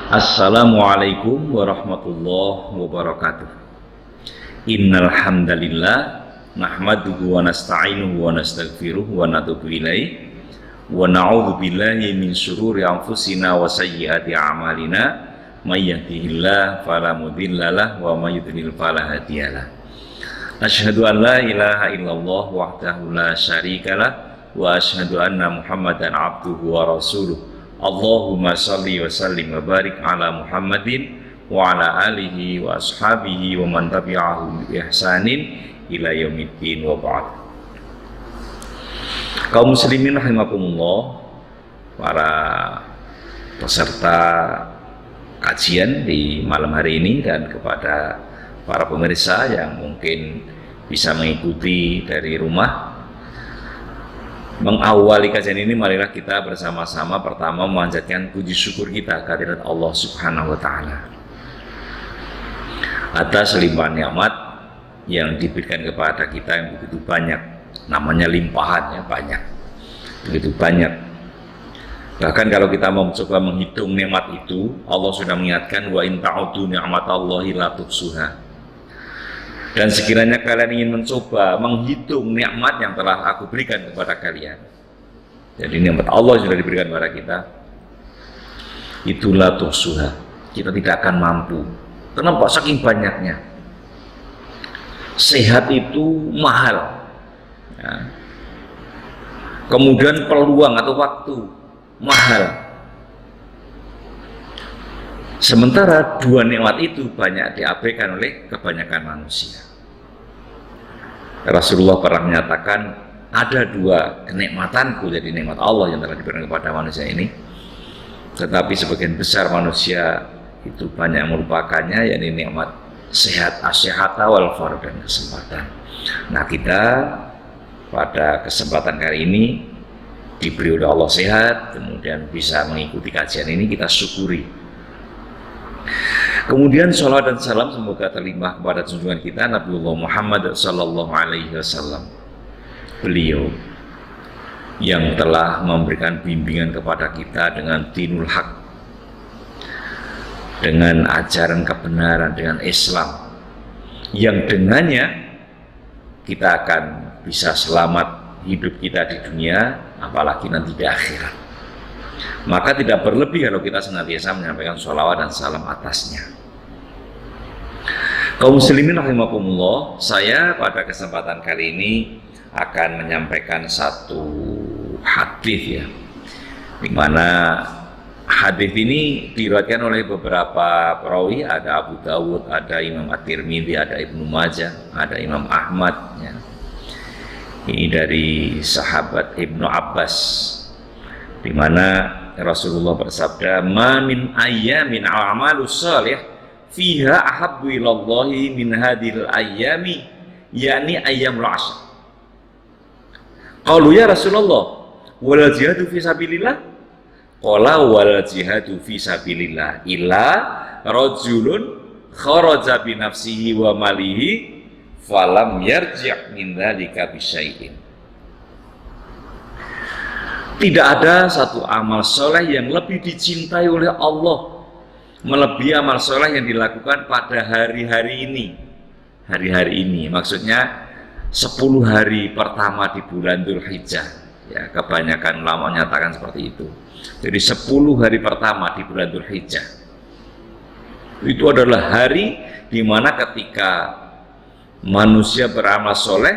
Assalamualaikum warahmatullahi wabarakatuh. Innal hamdalillah nahmaduhu wa nasta'inuhu wa nastaghfiruh wa natubu ilaih wa na'udzu billahi min syururi anfusina wa sayyiati a'malina may yahdihillahu fala mudhillalah wa may yudhlil fala hadiyalah. Asyhadu an la ilaha illallah wahdahu la syarikalah wa asyhadu anna Muhammadan abduhu wa rasuluh. Allahumma salli wa sallim wa barik ala Muhammadin wa ala alihi wa ashabihi wa man tabi'ahum bi ihsanin ila yaumiddin wa ba'd. Kaum muslimin rahimakumullah, para peserta kajian di malam hari ini dan kepada para pemirsa yang mungkin bisa mengikuti dari rumah. Mengawali kajian ini, marilah kita bersama-sama pertama memanjatkan puji syukur kita kehadirat Allah Subhanahu wa Ta'ala atas limpahan nikmat yang diberikan kepada kita yang begitu banyak. Namanya limpahan, ya, banyak, begitu banyak. Bahkan kalau kita mau mencoba menghitung nikmat itu, Allah sudah mengingatkan, wa in ta'udu ni'matallahi la tuhsuha. Dan sekiranya kalian ingin mencoba menghitung nikmat yang telah aku berikan kepada kalian, jadi nikmat Allah yang sudah diberikan kepada kita, itulah tuhsuha, kita tidak akan mampu. Kenapa? Saking banyaknya. Sehat itu mahal, ya. Kemudian peluang atau waktu mahal. Sementara dua nikmat itu banyak diabaikan oleh kebanyakan manusia. Rasulullah pernah menyatakan, ada dua kenikmatanku, jadi nikmat Allah yang telah diberikan kepada manusia ini, tetapi sebagian besar manusia itu banyak melupakannya, yakni nikmat sehat, as-sihata wal farah, dan kesempatan. Nah, kita pada kesempatan kali ini diberi oleh Allah sehat, kemudian bisa mengikuti kajian ini, kita syukuri. Kemudian sholawat dan salam semoga terlimpah kepada junjungan kita Nabiullah Muhammad sallallahu alaihi wasallam. Beliau yang telah memberikan bimbingan kepada kita dengan dinul haq, dengan ajaran kebenaran, dengan Islam, yang dengannya kita akan bisa selamat hidup kita di dunia, apalagi nanti di akhirat. Maka tidak berlebih kalau kita senantiasa menyampaikan sholawat dan salam atasnya. Kaum muslimin rahimakumullah, saya pada kesempatan kali ini akan menyampaikan satu hadis, ya, di mana hadis ini diriwayatkan oleh beberapa perawi, ada Abu Dawud, ada Imam At-Tirmidzi, ada Ibnu Majah, ada Imam Ahmad, ya. Ini dari sahabat Ibnu Abbas, di mana Rasulullah bersabda, "Ma min ayyamin a'malus shalih fiha ahabbu ilallahi min hadhil ayyami, yakni ayyamul ashr." Qalu ya Rasulullah, wal jihadu fi sabilillah? Qala wal jihadu fi sabilillah illa rajulun kharaja bi nafsihi wa malihi falam yarji' min dzalika bi syai'in. Tidak ada satu amal soleh yang lebih dicintai oleh Allah melebihi amal soleh yang dilakukan pada hari-hari ini. Hari-hari ini maksudnya 10 hari pertama di bulan Dzulhijjah, ya, kebanyakan ulama menyatakan seperti itu. Jadi 10 hari pertama di bulan Dzulhijjah itu adalah hari di mana ketika manusia beramal soleh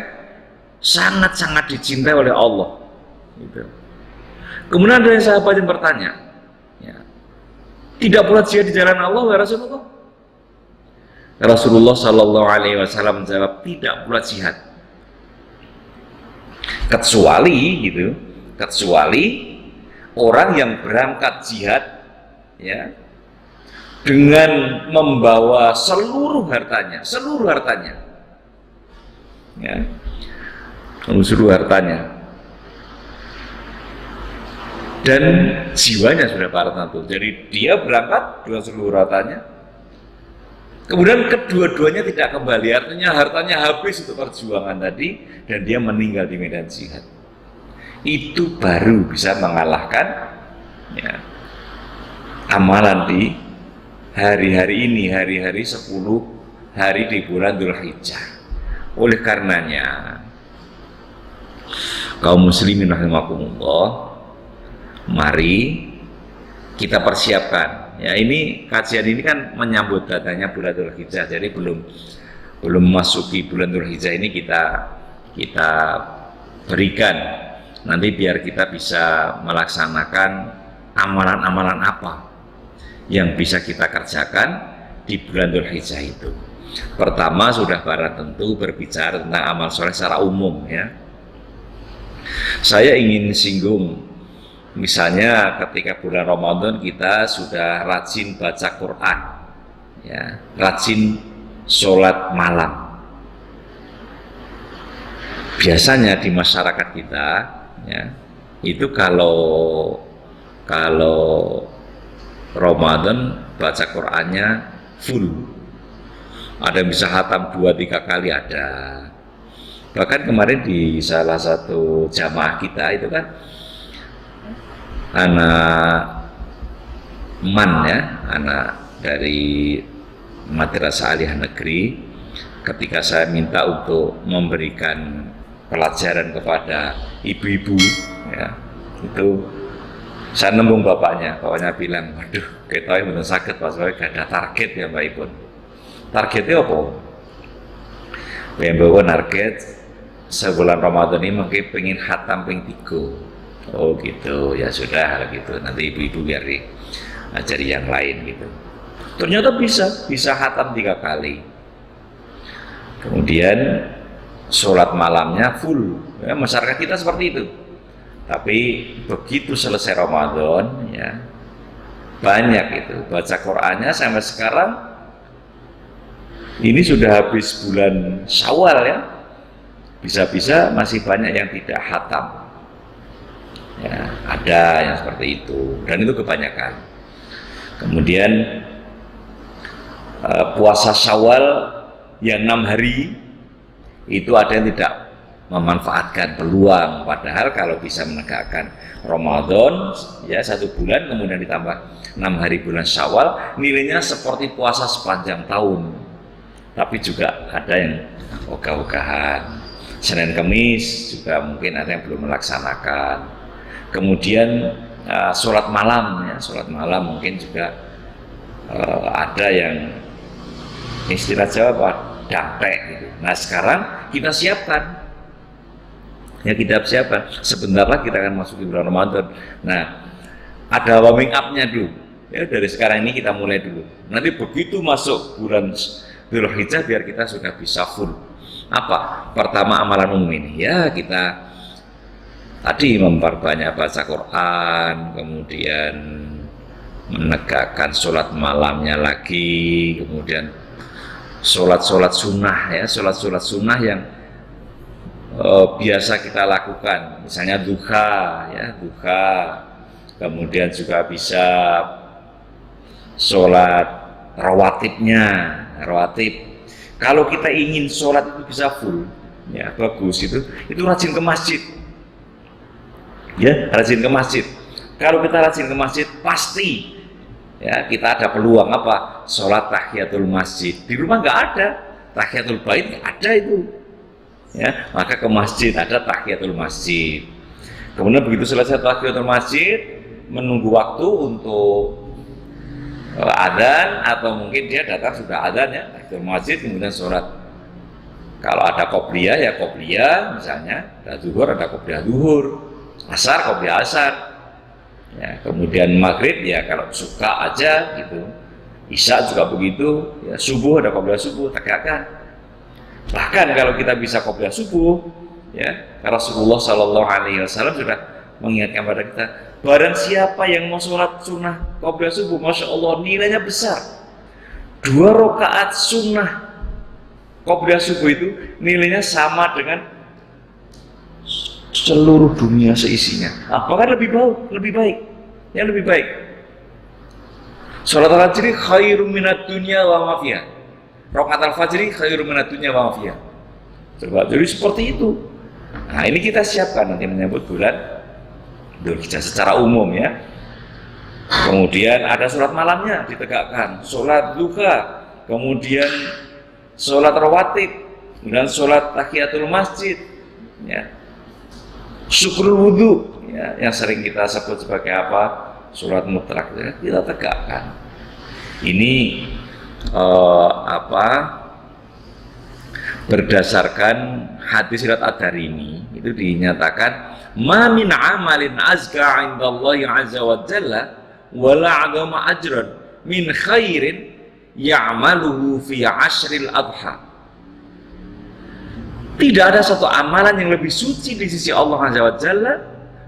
sangat-sangat dicintai oleh Allah, gitu. Kemudian ada sahabat yang bertanya, ya, tidak pula jihad di jalan Allah ya Rasulullah? Rasulullah Shallallahu Alaihi Wasallam menjawab, tidak pula jihad, kecuali, gitu, kecuali orang yang berangkat jihad, ya, dengan membawa seluruh hartanya, ya, seluruh hartanya. Dan jiwanya sudah para tentu. Jadi dia berangkat dengan seluruh hartanya, kemudian kedua-duanya tidak kembali, artinya hartanya habis untuk perjuangan tadi, dan dia meninggal di medan jihad. Itu baru bisa mengalahkan, ya, amalan di hari-hari ini, hari-hari 10 hari di bulan Dzulhijjah. Oleh karenanya, kaum muslimin rahimakumullah, mari kita persiapkan. Ya, ini kajian ini kan menyambut datangnya bulan Dzulhijjah. Jadi belum memasuki bulan Dzulhijjah ini kita berikan nanti biar kita bisa melaksanakan amalan-amalan apa yang bisa kita kerjakan di bulan Dzulhijjah itu. Pertama, sudah barang tentu berbicara tentang amal soleh secara umum ya. Saya ingin singgung, misalnya ketika bulan Ramadan kita sudah rajin baca Quran, ya, rajin sholat malam. Biasanya di masyarakat kita, ya, itu kalau Ramadan baca Qurannya full. Ada yang bisa khatam 2-3 kali ada. Bahkan kemarin di salah satu jamaah kita itu kan anak dari Madrasah Aliyah Negeri, ketika saya minta untuk memberikan pelajaran kepada ibu-ibu, ya, itu saya nembung bapaknya bilang, waduh, kita benar sakit Pak, soalnya gak ada target ya Mbak Ibu. Targetnya apa? Yang bawa target sebulan Ramadan ini mungkin pengen khatam ping 3. Oh gitu, ya sudah gitu. Nanti ibu-ibu biar diajari yang lain gitu. Ternyata bisa khatam 3 kali. Kemudian sholat malamnya full. Ya, masyarakat kita seperti itu. Tapi begitu selesai Ramadan, ya banyak itu baca Qur'annya sampai sekarang. Ini sudah habis bulan Syawal ya, bisa-bisa masih banyak yang tidak khatam. Ya, ada yang seperti itu, dan itu kebanyakan. Kemudian puasa Syawal yang 6 hari itu ada yang tidak memanfaatkan peluang, padahal kalau bisa menegakkan Ramadan ya 1 bulan kemudian ditambah 6 hari bulan Syawal, nilainya seperti puasa sepanjang tahun. Tapi juga ada yang ogah-ogahan. Senin Kamis juga mungkin ada yang belum melaksanakan. Kemudian sholat malam ya, sholat malam mungkin juga ada yang istilah Jawa dampek gitu. Nah sekarang kita siapkan. Ya kita siapkan. Sebentar lagi kita akan masuk di bulan Ramadan. Nah ada warming up-nya dulu. Ya dari sekarang ini kita mulai dulu. Nanti begitu masuk bulan Dzulhijjah biar kita sudah bisa full. Apa? Pertama amalan umum ini ya kita tadi memperbanyak baca Quran, kemudian menegakkan sholat malamnya lagi, kemudian sholat sunnah ya, sholat sunnah yang biasa kita lakukan, misalnya duha ya, duha, kemudian juga bisa sholat rawatibnya. Rawatib. Kalau kita ingin sholat itu bisa full, ya bagus itu rajin ke masjid, ya rajin ke masjid. Kalau kita rajin ke masjid pasti, ya kita ada peluang apa? Sholat tahiyatul masjid. Di rumah nggak ada tahiyatul bait, nggak ada itu, ya maka ke masjid ada tahiyatul masjid. Kemudian begitu selesai tahiyatul masjid, menunggu waktu untuk adzan atau mungkin dia datang sudah adzan ya ke masjid kemudian sholat. Kalau ada qobliyah ya qobliyah, misalnya ada zuhur ada qobliyah zuhur, asar qobliyah asar, ya kemudian maghrib ya kalau suka aja gitu, isya juga begitu, ya subuh ada qobliyah subuh tegakkan. Bahkan kalau kita bisa qobliyah subuh ya Rasulullah SAW sudah mengingatkan pada kita, barang siapa yang mau sholat sunnah qobliyah subuh, masya Allah nilainya besar. 2 rakaat sunnah qobliyah subuh itu nilainya sama dengan seluruh dunia seisinya. Apakah lebih baik? Yang lebih baik. Sholat al-fajri khairum minat dunya wa ma fiha. Rakaat al-fajri khairum minat dunya wa ma fiha. Coba, jadi seperti itu. Nah ini kita siapkan nanti menyambut bulan Dzulhijjah secara umum ya. Kemudian ada sholat malamnya ditegakkan, sholat duha, kemudian sholat rawatib, kemudian sholat tahiyatul masjid, ya. Syukur wudhu, ya, yang sering kita sebut sebagai apa? Sholat mutlak, ya, kita tegakkan. Ini berdasarkan hadis riwayat Ad-Darimi itu dinyatakan ma min amalin azka 'indallahi 'azza wa jalla wala 'azama ajran min khairin ya'maluhu fi 'ashril adha. Tidak ada satu amalan yang lebih suci di sisi Allah Azza wa Jalla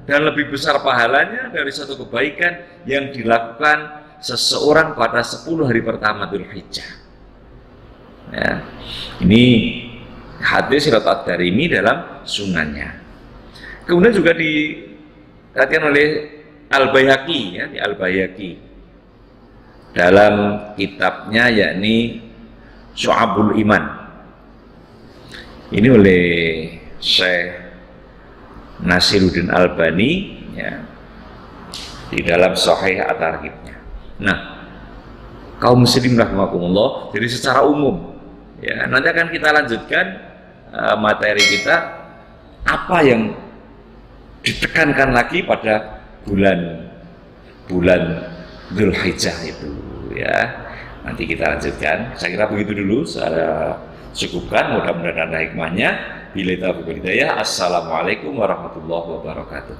dan lebih besar pahalanya dari satu kebaikan yang dilakukan seseorang pada 10 hari pertama Dzulhijjah. Ya. Ini hadis riwayat Ad-Darimi dalam sunannya. Kemudian juga dikatakan oleh Al-Baihaqi, ya, di Al-Baihaqi dalam kitabnya yakni Syu'abul Iman. Ini oleh Syekh Nasiruddin Albani, ya, di dalam Sahih At-Targhibnya. Nah, kaum muslimin rahimakumullah, jadi secara umum, ya, nanti akan kita lanjutkan materi kita apa yang ditekankan lagi pada bulan Dzulhijjah itu, ya. Nanti kita lanjutkan. Saya kira begitu dulu, saya cukupkan, mudah-mudahan ada hikmahnya. Bila taufiq wal hidayah. Assalamualaikum warahmatullahi wabarakatuh.